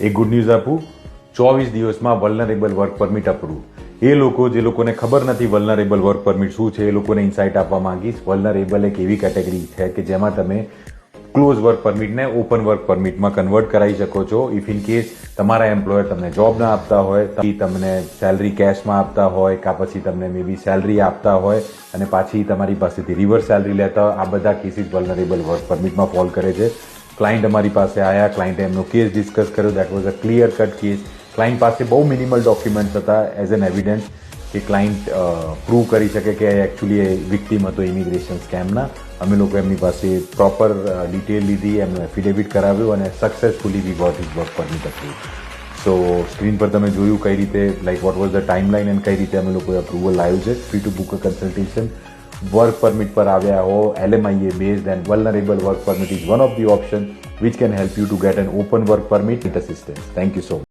એક good news આપું, 24 દિવસમાં વલ્નરેબલ વર્ક પરમિટ અપ્રૂવ. એ લોકો જે લોકોને ખબર નથી વલ્નરેબલ વર્ક પરમિટ શું છે, એ લોકોને ઇન્સાઇટ આપવા માંગીશ. વલ્નરેબલ એક એવી કેટેગરી છે કે જેમાં તમે ક્લોઝ વર્ક પરમિટને ઓપન વર્ક પરમિટમાં કન્વર્ટ કરાવી શકો છો. ઇફ ઇન કેસ તમારા એમ્પ્લોયર તમને જોબ ના આપતા હોય, તમને સેલરી કેશમાં આપતા હોય, કાં પછી તમને મે બી સેલરી આપતા હોય અને પાછી તમારી પાસેથી રિવર્સ સેલરી લેતા હોય, આ બધા કેસીસ વલ્નરેબલ વર્ક પરમિટમાં ફોલ કરે છે. ક્લાયન્ટ અમારી પાસે આવ્યા, ક્લાયન્ટે એમનો કેસ ડિસ્કસ કર્યો. That was a clear cut case. Client પાસે બહુ મિનિમલ ડોક્યુમેન્ટ્સ હતા એઝ એન એવિડન્સ કે ક્લાયન્ટ પ્રૂવ કરી શકે કે એકચ્યુઅલી એ વિક્ટીમ હતો ઇમિગ્રેશન સ્કેમના. અમે લોકો એમની પાસે પ્રોપર ડિટેલ લીધી, એમનું એફિડેવિટ કરાવ્યું અને successfully we got his work permit approve. So screen પર તમે જોયું કઈ રીતે like what was the timeline and કઈ રીતે અમે લોકોએ અપ્રુવલ લાવ્યું છે. Free to book a consultation. Work permit પર આવ્યા હો, LMIA based and vulnerable work permit is one of the option which can help you to get an open work permit with assistance. Thank you so much.